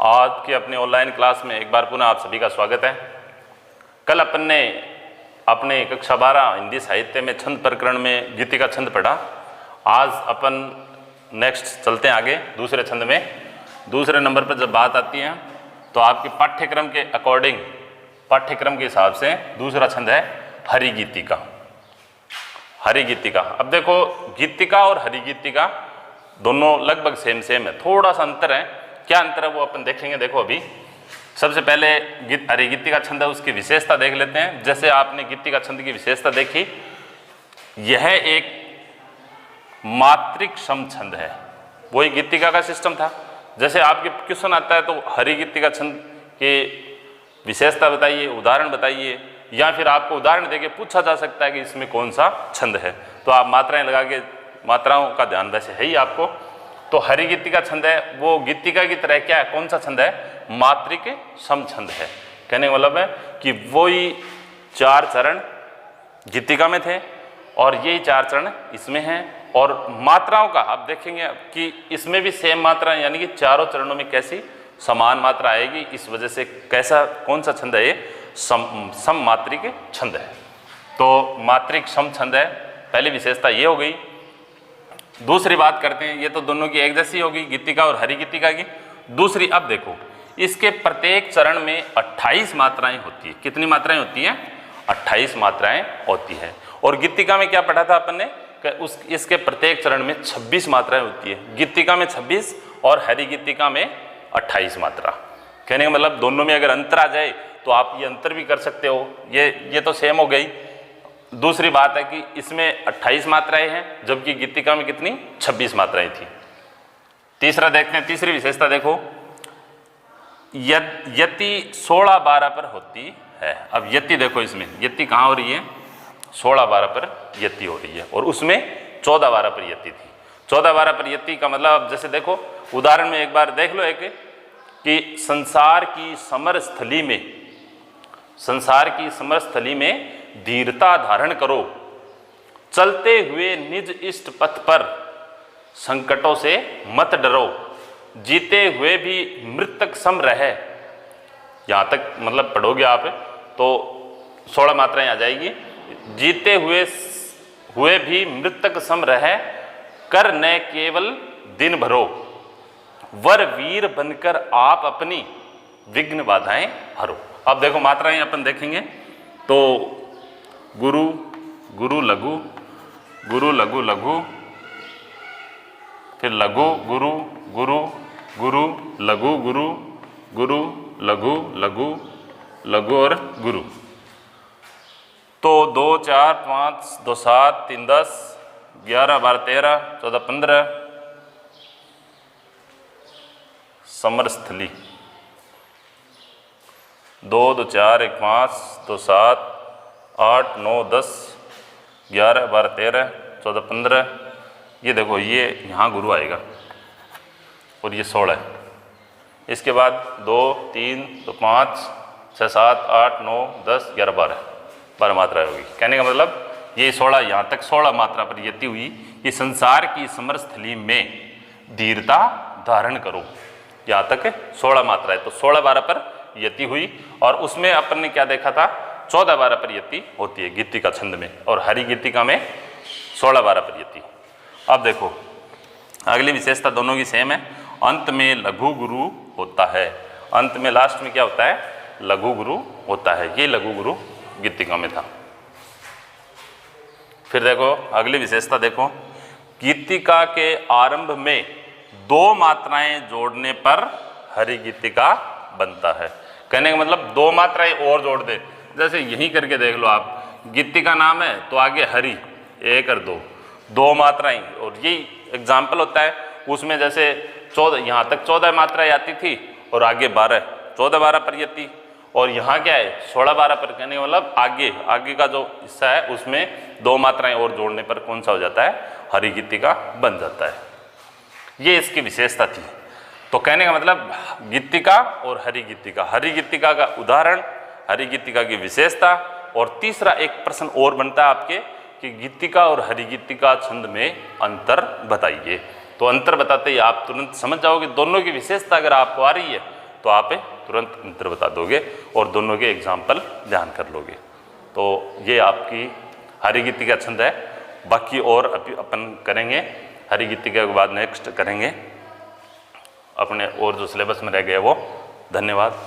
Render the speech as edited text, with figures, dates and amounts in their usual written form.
आज के अपने ऑनलाइन क्लास में एक बार पुनः आप सभी का स्वागत है। कल अपन ने अपने कक्षा 12 हिंदी साहित्य में छंद प्रकरण में गीति का छंद पढ़ा। आज अपन नेक्स्ट चलते हैं आगे दूसरे छंद में। दूसरे नंबर पर जब बात आती है तो आपके पाठ्यक्रम के अकॉर्डिंग, पाठ्यक्रम के हिसाब से दूसरा छंद है हरि गीतिका। हरि गीतिका, अब देखो गीतिका और हरि गीतिका दोनों लगभग सेम है, थोड़ा सा अंतर है। क्या अंतर है वो अपन देखेंगे। देखो अभी सबसे पहले हरि गीतिका छंद है, उसकी विशेषता देख लेते हैं। जैसे आपने गीतिका छंद की विशेषता देखी, यह एक मात्रिक सम छंद है। वही गीतिका का सिस्टम था। जैसे आपके क्वेश्चन आता है तो हरि गीतिका छंद के विशेषता बताइए, उदाहरण बताइए, या फिर आपको उदाहरण देके पूछा जा सकता है कि इसमें कौन सा छंद है, तो आप मात्राएं लगा के, मात्राओं का ध्यान वैसे है ही आपको। तो हरि गीतिका छंद है वो गीतिका की तरह क्या है, कौन सा छंद है, मात्रिक सम छंद है। कहने का मतलब है कि वही 4 चरण गीतिका में थे और यही 4 चरण इसमें हैं। और मात्राओं का आप देखेंगे कि इसमें भी सेम मात्रा, यानी कि चारों चरणों में कैसी समान मात्रा आएगी। इस वजह से कैसा, कौन सा छंद है, ये सम मात्रिक छंद है। तो मात्रिक सम छंद है, पहली विशेषता ये हो गई। दूसरी बात करते हैं, ये तो दोनों की एक जैसी होगी, गीतिका और हरि गीतिका की। दूसरी, अब देखो इसके प्रत्येक चरण में 28 मात्राएं होती है। कितनी मात्राएं होती हैं, 28 मात्राएं होती है। और गीतिका में क्या पढ़ा था अपन ने, इसके प्रत्येक चरण में 26 मात्राएं होती है। गीतिका में 26 और हरि गीतिका में 28 मात्रा। कहने का मतलब दोनों में अगर अंतर आ जाए तो आप ये अंतर भी कर सकते हो। ये तो सेम हो गई। दूसरी बात है कि इसमें 28 मात्राएं हैं, जबकि गीतिका में कितनी, 26 मात्राएं थी। तीसरा देखते हैं, तीसरी विशेषता देखो, यति 16-12 पर होती है। अब यति देखो, इसमें यति कहाँ हो रही है, 16-12 पर यति हो रही है, और उसमें 14-12 पर यति थी। 14-12 पर यति का मतलब, जैसे देखो उदाहरण में एक बार देख लो, एक कि संसार की समर स्थली में धीरता धारण करो, चलते हुए निज इष्ट पथ पर संकटों से मत डरो, जीते हुए भी मृतक सम रहे। यहाँ तक मतलब पढ़ोगे आप तो 16 मात्राएं आ जाएगी। जीते हुए भी मृतक सम रहे, कर न केवल दिन भरो, वर वीर बनकर आप अपनी विघ्न बाधाएं हरो। अब देखो मात्राएं अपन देखेंगे तो गुरु, गुरु लघु, गुरु लघु लघु, फिर लघु गुरु, गुरु गुरु लघु गुरु, गुरु लघु लघु, लघु और गुरु। तो 2 4 5 2 7 3 10 11 12 13 14 15 समरस्थली। 2 2 4 1 5 2 7 8 9 10 11 12 13 14 15। ये देखो, ये यहाँ गुरु आएगा और ये 16 है। इसके बाद 2 3 2 5 6 7 8 9 10 11 12 मात्रा होगी। कहने का मतलब ये 16, यहाँ तक 16 मात्रा पर यति हुई कि संसार की समर स्थली में धीरता धारण करो। यहाँ तक 16 मात्रा है, तो 16-12 पर यति हुई। और उसमें अपन ने क्या देखा था, 14-12 पर यति होती है गीतिका छंद में, और हरि गीतिका में 16-12 पर यति। अब देखो अगली विशेषता दोनों की सेम है। अंत में लघु गुरु होता है। अंत में लास्ट में क्या होता है, लघु गुरु होता है। ये लघु गुरु गीतिका में था। फिर देखो अगली विशेषता देखो, गीतिका के आरंभ में 2 मात्राएं जोड़ने पर हरि गीतिका बनता है। कहने का मतलब 2 मात्राएं और जोड़ दे। जैसे यही करके देख लो आप, गीतिका नाम है तो आगे हरि 1 और 2 मात्राएं, और यही एग्जाम्पल होता है उसमें। जैसे 14, यहाँ तक 14 मात्राएं आती थी और आगे 12, 14-12 पर यति, और यहाँ क्या है 16-12 पर। कहने का मतलब आगे का जो हिस्सा है उसमें 2 मात्राएं और जोड़ने पर कौन सा हो जाता है, हरि गीतिका बन जाता है। ये इसकी विशेषता थी। तो कहने का मतलब गीतिका और हरि गीतिका का उदाहरण, हरि गीतिका की विशेषता। और तीसरा एक प्रश्न और बनता है आपके कि गीतिका और हरि गीतिका छंद में अंतर बताइए। तो अंतर बताते ही आप तुरंत समझ जाओगे। दोनों की विशेषता अगर आपको आ रही है तो आप तुरंत निद्र बता दोगे और दोनों के एग्जाम्पल ध्यान कर लोगे। तो ये आपकी हरी गीतिका छंद है। बाकी और अपन करेंगे हरी गीतिका के बाद नेक्स्ट करेंगे अपने और जो सिलेबस में रह गए वो। धन्यवाद।